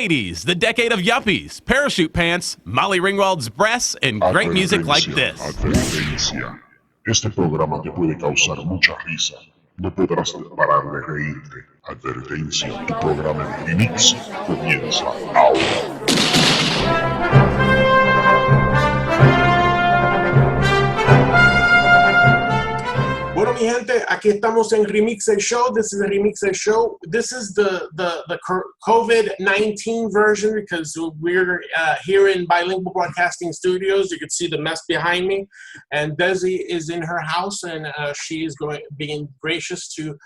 80s, the decade of yuppies, parachute pants, Molly Ringwald's breasts, and great music like this. Advertencia. Este programa te puede causar mucha risa. No podrás parar de reírte. Advertencia. Tu programa de REMIX comienza ahora. Bueno, mi gente, aquí estamos en REMIX El Show. This is a REMIX El Show. This is the COVID-19 version because we're here in Bilingual Broadcasting Studios. You can see the mess behind me. And Deisi is in her house, and she is being gracious to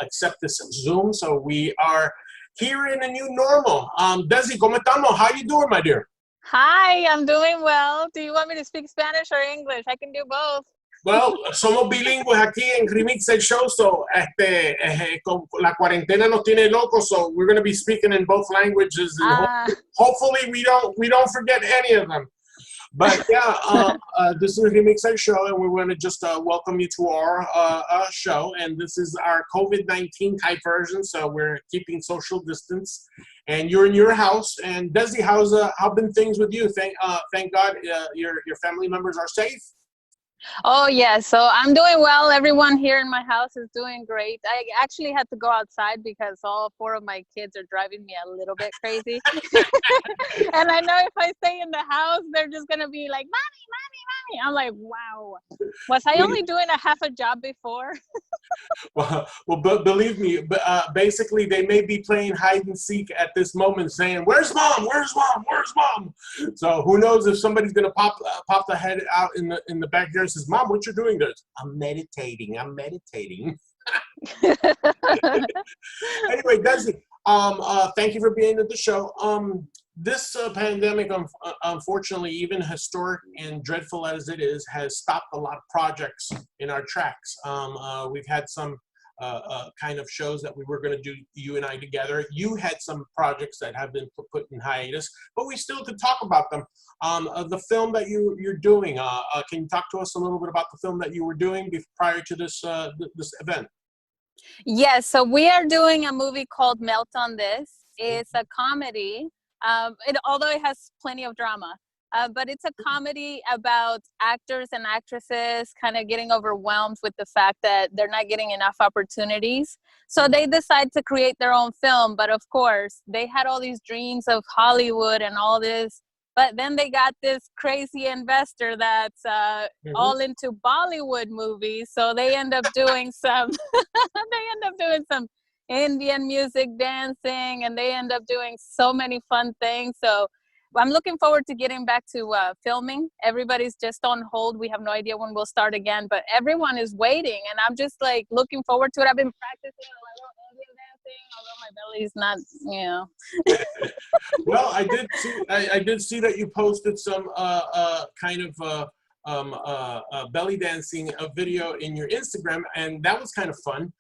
accept this Zoom. So we are here in a new normal. Deisi, ¿cómo estamos? How you doing, my dear? Hi, I'm doing well. Do you want me to speak Spanish or English? I can do both. Well, somos bilingües aquí en REMIX El Show, so con la cuarentena nos tiene locos, so we're going to be speaking in both languages, and hopefully we don't forget any of them. But yeah, this is REMIX El Show, and we're going to just welcome you to our show, and this is our COVID-19 type version, so we're keeping social distance, and you're in your house. And Deisi, how been things with you? Thank God your family members are safe. Oh, yeah. So I'm doing well. Everyone here in my house is doing great. I actually had to go outside because all 4 of my kids are driving me a little bit crazy. And I know if I stay in the house, they're just going to be like, Mommy, Mommy, Mommy. I'm like, wow. Was I only doing a half a job before? Well, believe me, basically they may be playing hide and seek at this moment saying, where's mom? Where's mom? Where's mom? So who knows if somebody's going to pop the head out in the backyard and says, Mom, what you doing? Goes, I'm meditating. Anyway, Deisi, thank you for being at the show. This pandemic, unfortunately, even historic and dreadful as it is, has stopped a lot of projects in our tracks. We've had some kind of shows that we were going to do, you and I together. You had some projects that have been put in hiatus, but we still could talk about them. The film that you're doing, can you talk to us a little bit about the film that you were doing prior to this event? Yes, so we are doing a movie called Melt on This. It's a comedy. Although it has plenty of drama, but it's a comedy about actors and actresses kind of getting overwhelmed with the fact that they're not getting enough opportunities. So they decide to create their own film. But of course, they had all these dreams of Hollywood and all this. But then they got this crazy investor that's all into Bollywood movies. So they end up doing some Indian music, dancing, and they end up doing so many fun things. So I'm looking forward to getting back to filming. Everybody's just on hold. We have no idea when we'll start again, but everyone is waiting, and I'm just like looking forward to it. I've been practicing a little Indian dancing, although my belly's not, Well, I did see that you posted some kind of belly dancing video in your Instagram, and that was kind of fun.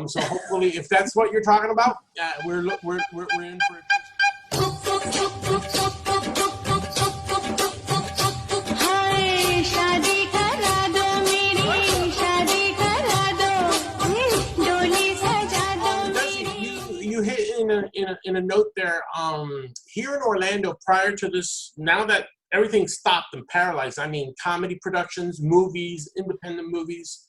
So hopefully, if that's what you're talking about, we're in for it. You hit in a note there. Here in Orlando, prior to this, now that everything stopped and paralyzed, I mean, comedy productions, movies, independent movies.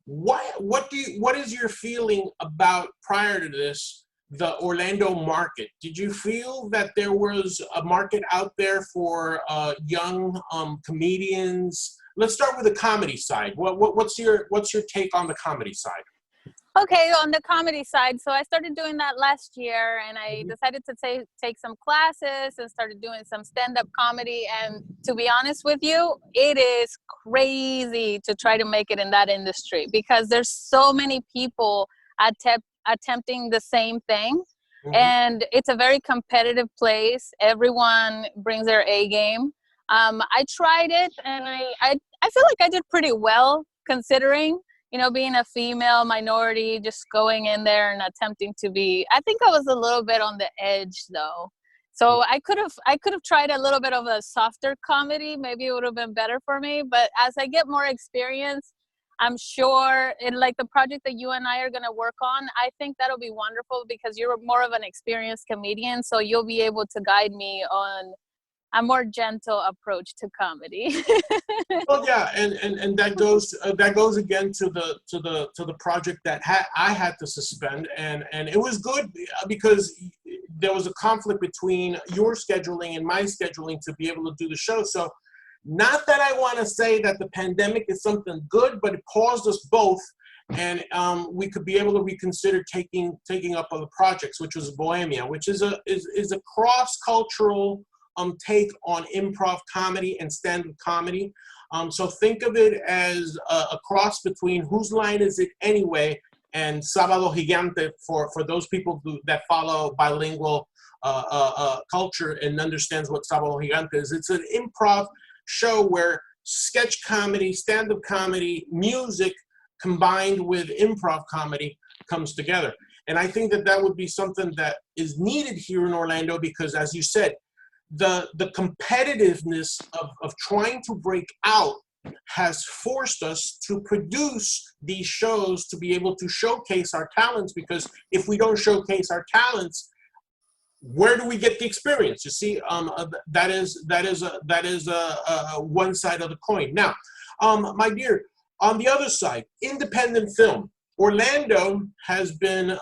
What is your feeling about, prior to this, the Orlando market? Did you feel that there was a market out there for young comedians? Let's start with the comedy side. What's your take on the comedy side? Okay, on the comedy side, so I started doing that last year, and I decided to take some classes and started doing some stand-up comedy. And to be honest with you, it is crazy to try to make it in that industry because there's so many people attempting the same thing. And it's a very competitive place. Everyone brings their A game. I tried it, and I feel like I did pretty well considering. You know, being a female minority, just going in there and attempting to be, I think I was a little bit on the edge though. So I could have tried a little bit of a softer comedy. Maybe it would have been better for me. But as I get more experience, I'm sure like the project that you and I are going to work on, I think that'll be wonderful because you're more of an experienced comedian. So you'll be able to guide me on a more gentle approach to comedy. Well, yeah, and that goes again to the project that I had to suspend, and it was good because there was a conflict between your scheduling and my scheduling to be able to do the show. So, not that I want to say that the pandemic is something good, but it paused us both, and we could be able to reconsider taking up other projects, which was Bohemia, which is a cross-cultural take on improv comedy and stand-up comedy. So think of it as a cross between Whose Line Is It Anyway and Sábado Gigante for those people that follow bilingual culture and understands what Sábado Gigante is. It's an improv show where sketch comedy, stand-up comedy, music combined with improv comedy comes together. And I think that would be something that is needed here in Orlando because, as you said, the competitiveness of trying to break out has forced us to produce these shows to be able to showcase our talents, because if we don't showcase our talents, where do we get the experience? You see, that is one side of the coin. Now, my dear, on the other side, independent film. Orlando has been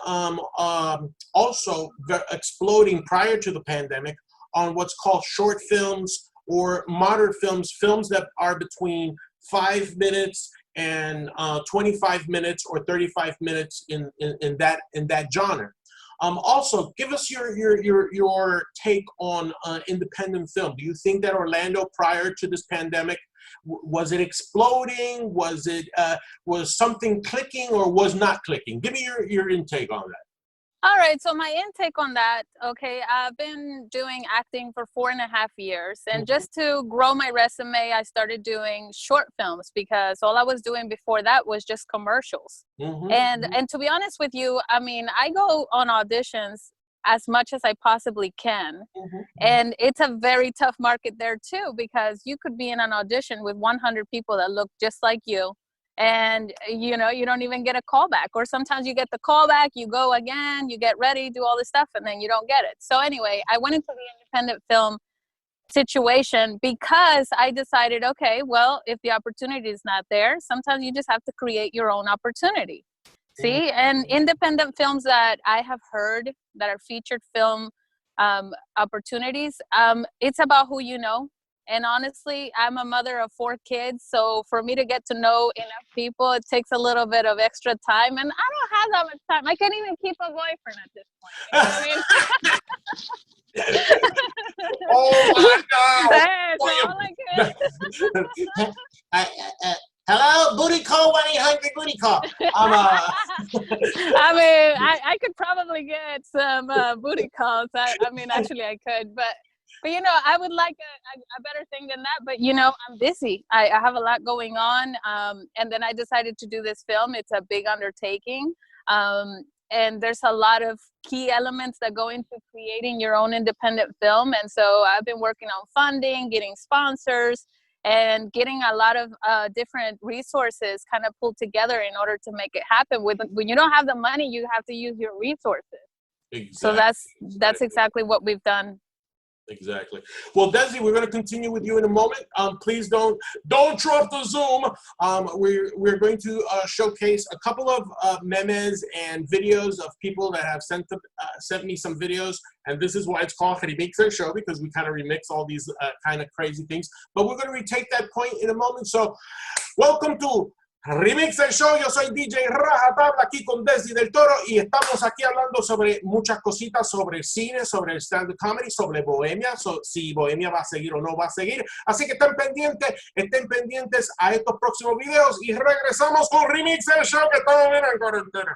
also exploding prior to the pandemic on what's called short films or modern films, films that are between 5 minutes and 25 minutes or 35 minutes in that genre. Also, give us your take on independent film. Do you think that Orlando, prior to this pandemic, was it exploding? Was something clicking or was not clicking? Give me your intake on that. All right, so my intake on that, okay, I've been doing acting for 4.5 years, and just to grow my resume, I started doing short films because all I was doing before that was just commercials. And to be honest with you, I mean, I go on auditions as much as I possibly can, and it's a very tough market there too, because you could be in an audition with 100 people that look just like you, and you know, you don't even get a callback, or sometimes you get the callback, you go again, you get ready, do all this stuff, and then you don't get it. So anyway, I went into the independent film situation because I decided, okay, well, if the opportunity is not there, sometimes you just have to create your own opportunity. See, and independent films that I have heard that are featured film opportunities, it's about who you know. And honestly, I'm a mother of 4 kids, so for me to get to know enough people, it takes a little bit of extra time, and I don't have that much time. I can't even keep a boyfriend at this point. You know what I mean? Oh my God! Hello, booty call, 1-800 booty call. I mean, I could probably get some booty calls. I mean, actually, I could, but you know, I would like a better thing than that. But you know, I'm busy. I have a lot going on, and then I decided to do this film. It's a big undertaking, and there's a lot of key elements that go into creating your own independent film. And so I've been working on funding, getting sponsors, and getting a lot of different resources kind of pulled together in order to make it happen. When you don't have the money, you have to use your resources. Exactly. So that's exactly what we've done. Exactly. Well, Deisi, we're going to continue with you in a moment. Please don't drop the Zoom. We're going to showcase a couple of memes and videos of people that have sent me some videos, and this is why it's called ReMix Show, because we kind of remix all these kind of crazy things. But we're going to retake that point in a moment. So, welcome to ReMix Show. Yo soy DJ RajaTabla aquí con Deisi Del Toro y estamos aquí hablando sobre muchas cositas, sobre el cine, sobre el stand-up comedy, sobre Bohemia, si Bohemia va a seguir o no va a seguir. Así que estén pendientes a estos próximos videos y regresamos con ReMix Show, que estamos bien en cuarentena.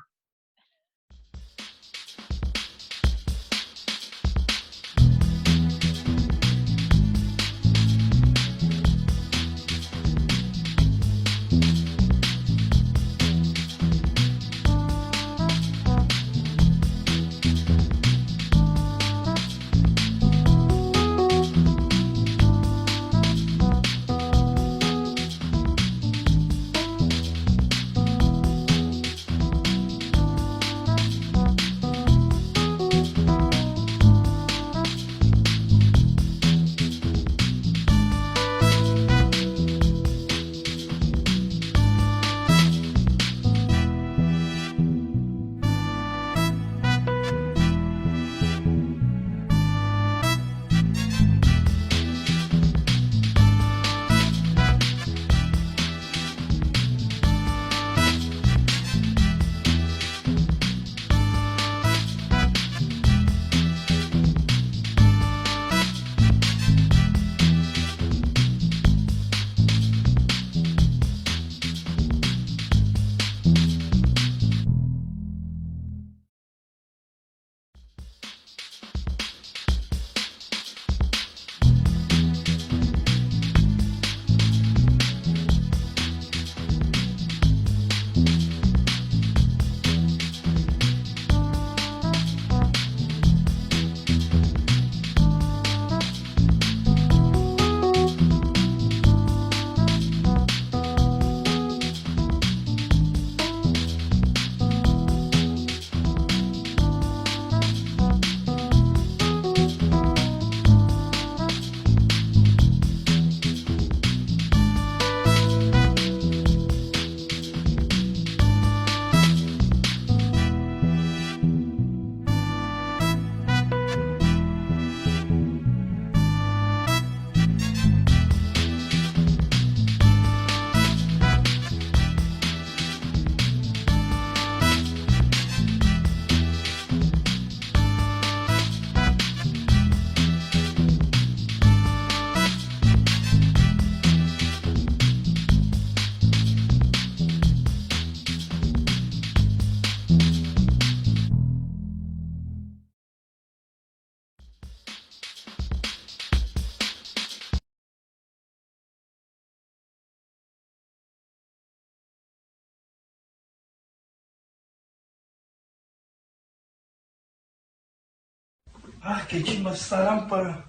Ay, qué chimba esta lámpara.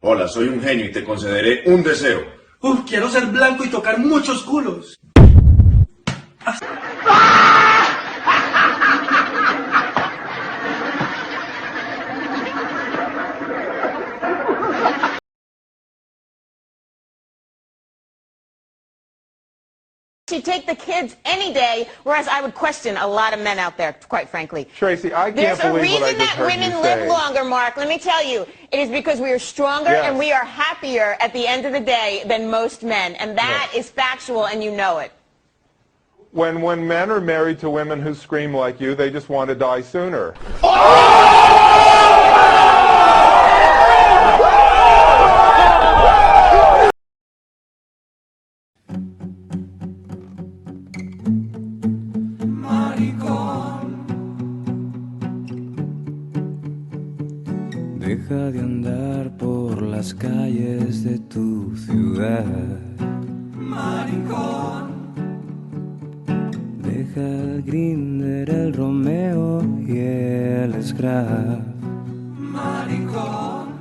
Hola, soy un genio y te concederé un deseo. Quiero ser blanco y tocar muchos culos. She'd take the kids any day, whereas I would question a lot of men out there, quite frankly. Tracy, I There's can't a believe what I reason just that heard women you live say. longer, Mark. Let me tell you. It is because we are stronger Yes. and we are happier at the end of the day than most men. And that is factual, and you know it. When men are married to women who scream like you, they just want to die sooner. Deja de andar por las calles de tu ciudad. Maricón. Deja el Grindr, el Romeo y el Scrap. Maricón.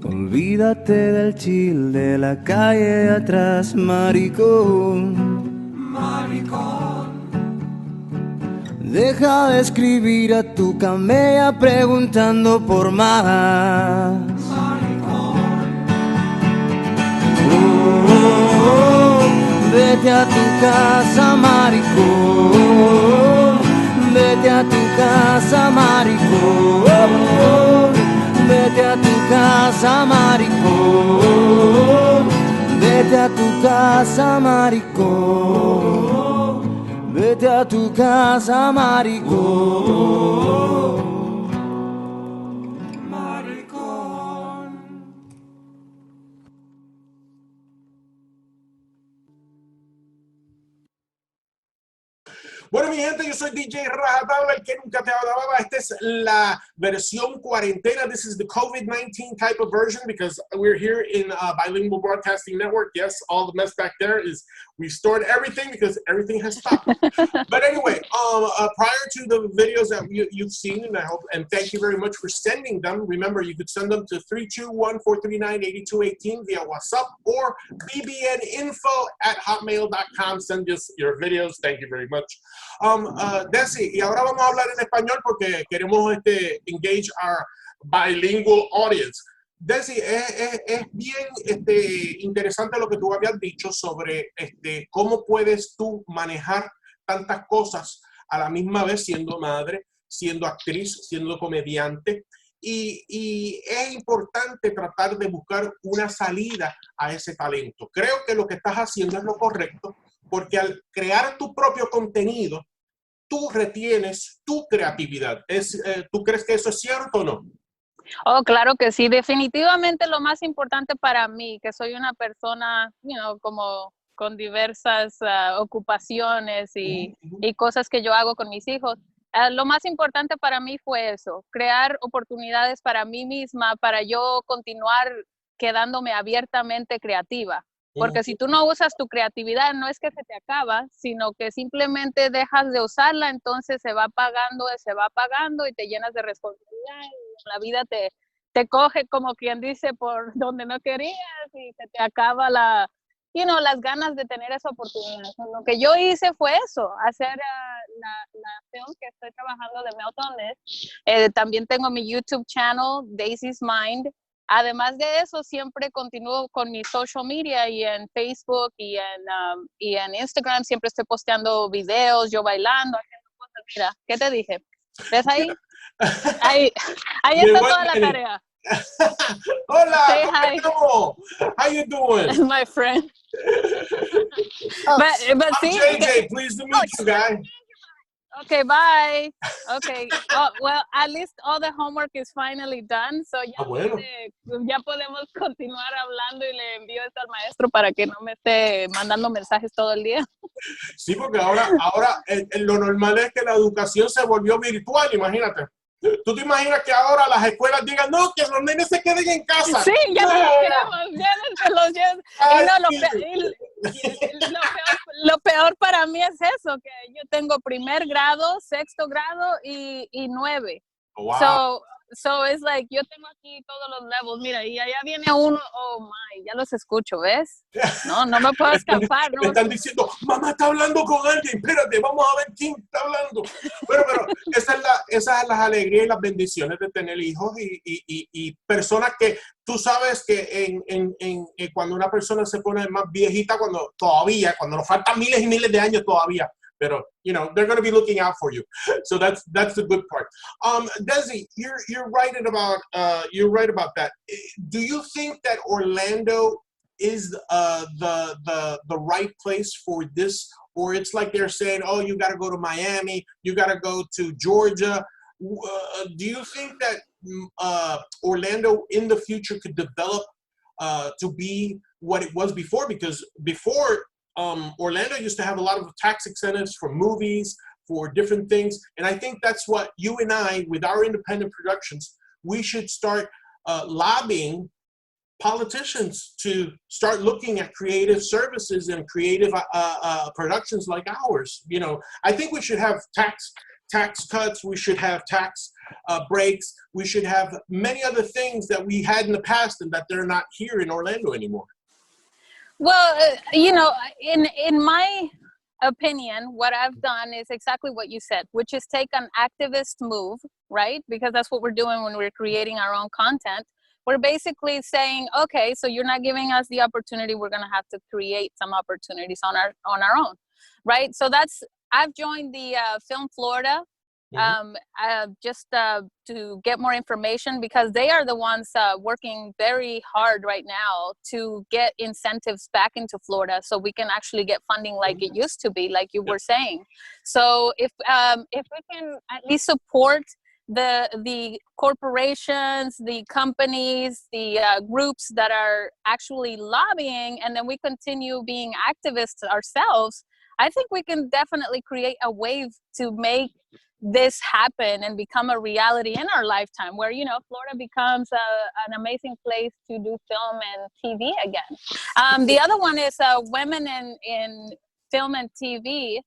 Olvídate del chill de la calle atrás, maricón. Maricón. Deja de escribir a tu camella preguntando por más. Maricón. Vete a tu casa, maricón. Vete a tu casa, maricón. Vete a tu casa, maricón. Vete a tu casa, maricón. Vete a tu casa, maricón. Maricón. Bueno, mi gente, yo soy DJ RajaTabla, el que nunca te hablaba. Esta es la versión cuarentena. This is the COVID-19 type of version because we're here in Bilingual Broadcasting Network. Yes, all the mess back there is we stored everything because everything has stopped. But anyway, prior to the videos that you've seen, and I hope, and thank you very much for sending them. Remember, you could send them to 321-439-8218 via WhatsApp or bbninfo@hotmail.com. Send us your videos. Thank you very much. Deisi, y ahora vamos a hablar en español porque queremos engage our bilingual audience. Deisi, es bien interesante lo que tú habías dicho sobre cómo puedes tú manejar tantas cosas a la misma vez siendo madre, siendo actriz, siendo comediante. Y es importante tratar de buscar una salida a ese talento. Creo que lo que estás haciendo es lo correcto, porque al crear tu propio contenido, tú retienes tu creatividad. ¿Tú crees que eso es cierto o no? Oh, claro que sí. Definitivamente lo más importante para mí, que soy una persona, como con diversas ocupaciones y cosas que yo hago con mis hijos. Lo más importante para mí fue eso, crear oportunidades para mí misma, para yo continuar quedándome abiertamente creativa. Porque si tú no usas tu creatividad, no es que se te acaba, sino que simplemente dejas de usarla, entonces se va apagando y te llenas de responsabilidad y la vida te coge, como quien dice, por donde no querías y se te acaba las ganas de tener esa oportunidad. Lo que yo hice fue eso, hacer la film que estoy trabajando de Melt on This. También tengo mi YouTube channel, Daisy's Mind. Además de eso, siempre continúo con mi social media y en Facebook y en Instagram. Siempre estoy posteando videos, yo bailando, haciendo cosas. Mira, ¿qué te dije? ¿Ves ahí? Ahí está toda la tarea. Hola, Say ¿cómo hi. estamos? How you doing? My friend. But I'm see, JJ, pleased to meet you, guy. Okay, bye. Okay. Well, at least all the homework is finally done, so ya, Bueno. ya podemos continuar hablando y le envío esto al maestro para que no me esté mandando mensajes todo el día. Sí, porque ahora lo normal es que la educación se volvió virtual, imagínate. ¿Tú te imaginas que ahora las escuelas digan, no, que los nenes se queden en casa? Sí, ya no. no los queremos, ya no los llevas. Lo peor para mí es eso, que yo tengo primer grado, sexto grado y 9. Wow. So it's like, yo tengo aquí todos los levels, mira, y allá viene uno, oh my, ya los escucho, ¿ves? No me puedo escapar, Me están diciendo, mamá está hablando con alguien, espérate, vamos a ver quién está hablando. Bueno, pero esas son las alegrías y las bendiciones de tener hijos y personas que tú sabes que cuando una persona se pone más viejita, cuando nos faltan miles y miles de años todavía, pero, they're going to be looking out for you. So that's the good part. Deisi, you're right about that. Do you think that Orlando is the right place for this, or it's like they're saying, oh, you got to go to Miami, you got to go to Georgia? Do you think that Orlando in the future could develop to be what it was before? Because before, Orlando used to have a lot of tax incentives for movies, for different things. And I think that's what you and I, with our independent productions, we should start lobbying politicians to start looking at creative services and creative productions like ours. I think we should have tax cuts, we should have tax breaks, we should have many other things that we had in the past and that they're not here in Orlando anymore. Well, in my opinion, what I've done is exactly what you said, which is take an activist move, right? Because that's what we're doing when we're creating our own content. We're basically saying, okay, so you're not giving us the opportunity, we're going to have to create some opportunities on our own, right? So I've joined the Film Florida, just to get more information, because they are the ones working very hard right now to get incentives back into Florida so we can actually get funding like it used to be, like you were saying. So if we can at least support the corporations, the companies, the groups that are actually lobbying, and then we continue being activists ourselves, I think we can definitely create a wave to make this happen and become a reality in our lifetime, where Florida becomes an amazing place to do film and TV again. The other one is women in film and TV.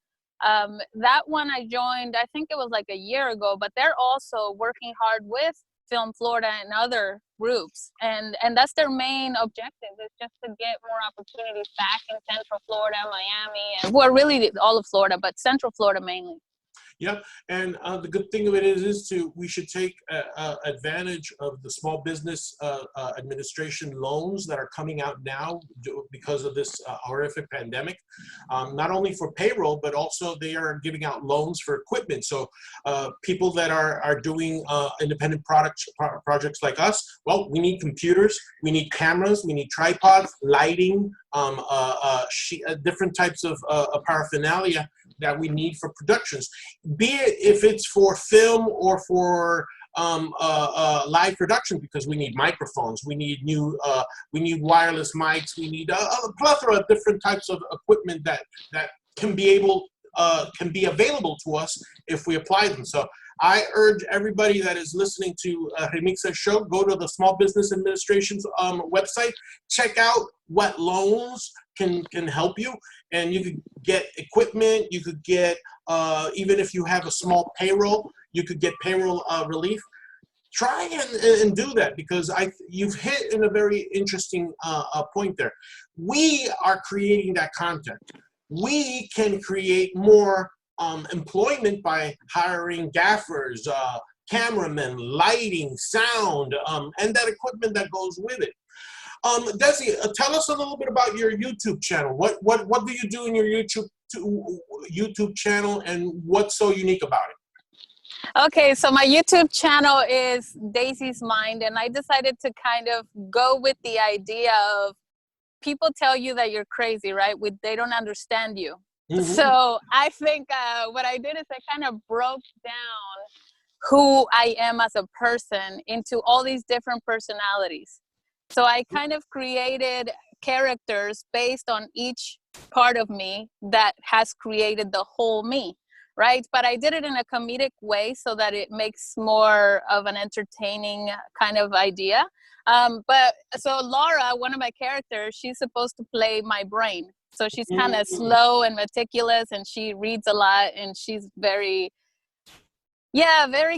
That one I joined, I think it was like a year ago, but they're also working hard with Film Florida and other groups, and that's their main objective, is just to get more opportunities back in Central Florida, Miami, and really all of Florida, but Central Florida mainly. Yep, and the good thing of it is we should take advantage of the Small Business Administration loans that are coming out now because of this horrific pandemic. Not only for payroll, but also they are giving out loans for equipment. So people that are doing independent projects like us, well, we need computers, we need cameras, we need tripods, lighting, different types of paraphernalia that we need for productions, be it if it's for film or for live production, because we need microphones, we need wireless mics, we need a plethora of different types of equipment that can be available to us if we apply them. So I urge everybody that is listening to ReMix's show, go to the Small Business Administration's website, check out what loans can help you, and you could get equipment, you could get, even if you have a small payroll, you could get payroll relief. Try and do that, because you've hit in a very interesting point there. We are creating that content. We can create more employment by hiring gaffers, cameramen, lighting, sound, and that equipment that goes with it. Deisi, tell us a little bit about your YouTube channel. What do you do in your YouTube channel, and what's so unique about it? Okay, so my YouTube channel is Deisi's Mind, and I decided to kind of go with the idea of people tell you that you're crazy, right? They don't understand you. Mm-hmm. So I think what I did is I kind of broke down who I am as a person into all these different personalities. So I kind of created characters based on each part of me that has created the whole me, right? But I did it in a comedic way so that it makes more of an entertaining kind of idea. But so Laura, one of my characters, she's supposed to play my brain. So she's kind of slow and meticulous, and she reads a lot, and she's very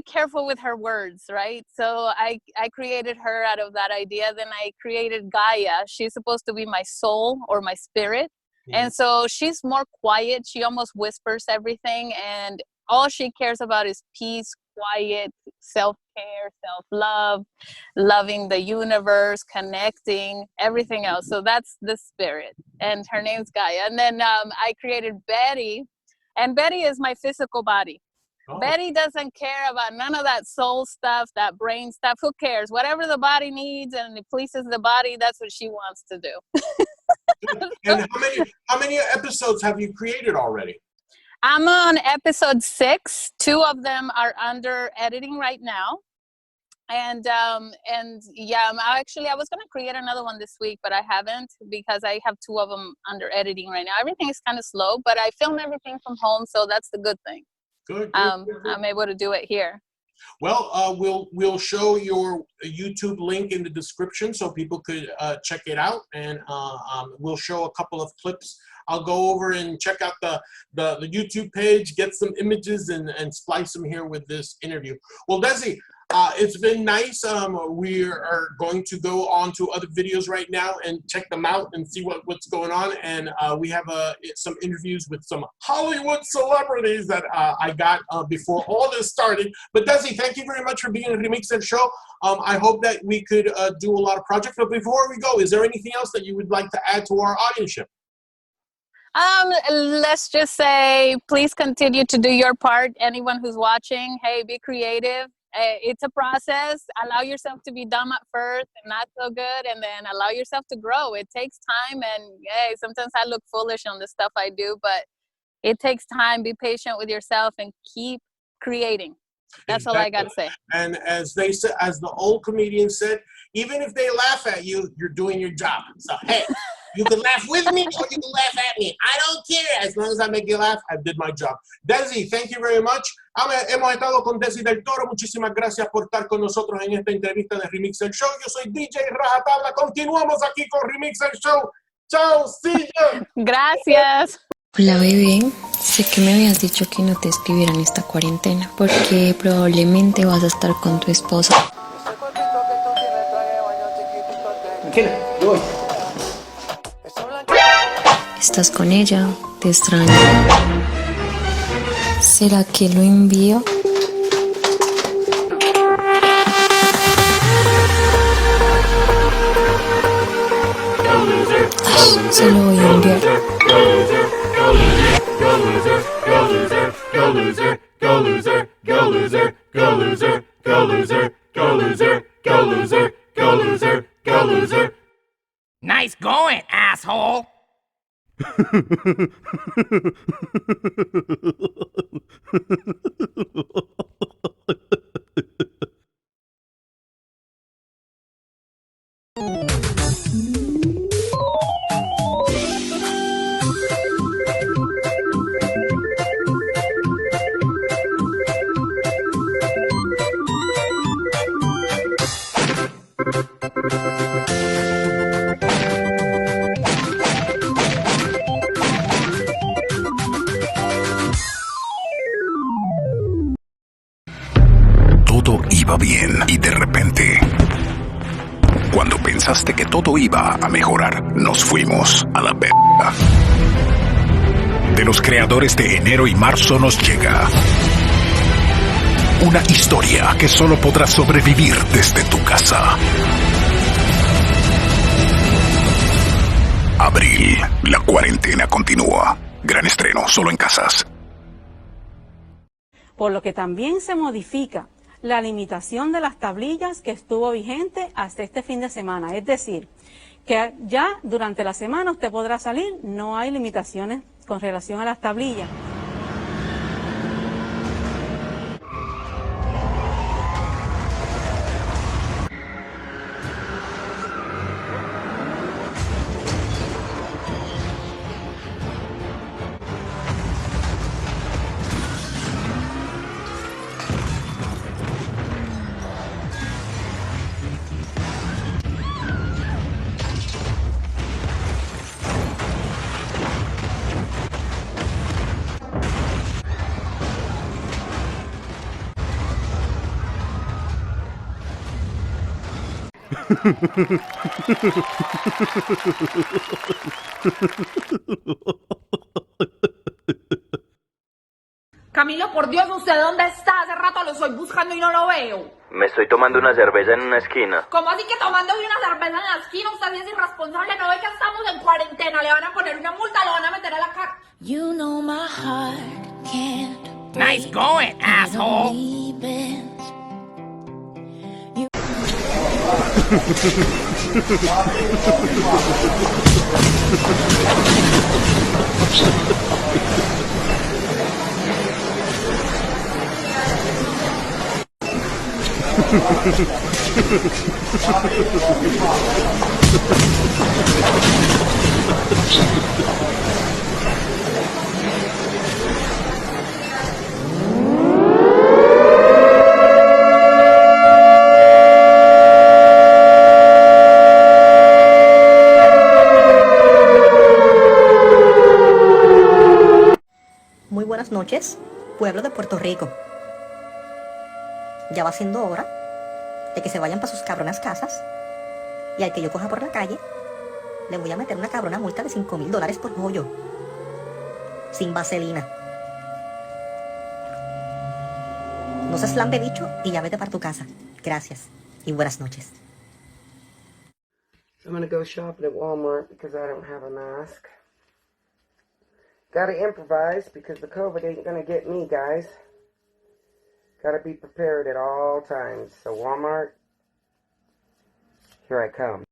careful with her words, right? So I created her out of that idea. Then I created Gaia. She's supposed to be my soul or my spirit. And so she's more quiet. She almost whispers everything. And all she cares about is peace, quiet, self-care, self-love, loving the universe, connecting, everything else. So that's the spirit. And her name's Gaia. And then I created Betty. And Betty is my physical body. Oh. Betty doesn't care about none of that soul stuff, that brain stuff. Who cares? Whatever the body needs and it pleases the body, that's what she wants to do. And how many episodes have you created already? I'm on episode 6. 2 of them are under editing right now. And yeah, I was going to create another one this week, but I haven't because I have 2 of them under editing right now. Everything is kind of slow, but I film everything from home, so that's the good thing. Good. I'm able to do it here. Well, we'll show your YouTube link in the description so people could check it out, and we'll show a couple of clips. I'll go over and check out the YouTube page, get some images, and splice them here with this interview. Well, Deisi, it's been nice. We are going to go on to other videos right now and check them out and see what's going on. And we have some interviews with some Hollywood celebrities that I got before all this started. But Deisi, thank you very much for being on ReMix El Show. I hope that we could do a lot of projects. But before we go, is there anything else that you would like to add to our audience? Let's just say, please continue to do your part. Anyone who's watching, hey, be creative. It's a process. Allow yourself to be dumb at first and not so good, and then allow yourself to grow. It takes time, and hey, sometimes I look foolish on the stuff I do, but it takes time. Be patient with yourself and keep creating. That's all I got to say. And as they said, as the old comedian said, even if they laugh at you, you're doing your job. So hey, you can laugh with me or you can laugh at me. I don't care. As long as I make you laugh, I did my job. Deisi, thank you very much. Hemos estado con Deisi Del Toro. Muchísimas gracias por estar con nosotros en esta entrevista de ReMix El Show. Yo soy DJ RajaTabla. Continuamos aquí con ReMix El Show. Chao, see you. Gracias. Hola bebé, sé que me habías dicho que no te escribiera en esta cuarentena porque probablemente vas a estar con tu esposa. Tranquila, yo voy. Estás con ella, te extraño. ¿Será que lo envío? Se lo voy a enviar. Go loser, go loser, go loser, go loser, go loser, go loser, go loser, go loser, go loser, go loser, go loser, go loser. Nice going, asshole. Todo iba bien y de repente, cuando pensaste que todo iba a mejorar, nos fuimos a la verga. De los creadores de Enero y Marzo nos llega una historia que solo podrás sobrevivir desde tu casa. Abril, la cuarentena continúa. Gran estreno solo en casas. Por lo que también se modifica la limitación de las tablillas que estuvo vigente hasta este fin de semana. Es decir, que ya durante la semana usted podrá salir, no hay limitaciones con relación a las tablillas. Camilo, por Dios, ¿usted dónde está? Hace rato lo estoy buscando y no lo veo. Me estoy tomando una cerveza en una esquina. ¿Cómo así que tomando una cerveza en la esquina? Usted sí es irresponsable, ¿no ve que estamos en cuarentena? Le van a poner una multa, lo van a meter a la cárcel. You know my heart can't. Nice going, asshole. Muy buenas noches, pueblo de Puerto Rico. Ya va siendo hora de que se vayan para sus cabronas casas y al que yo coja por la calle le voy a meter una cabrona multa de $5,000 por joyo, sin vaselina. No seas lambe bicho y ya vete para tu casa. Gracias y buenas noches. I'm gonna go shopping at Walmart because I don't have a mask. Gotta improvise because the COVID ain't gonna get me, guys. Gotta be prepared at all times. So Walmart, here I come.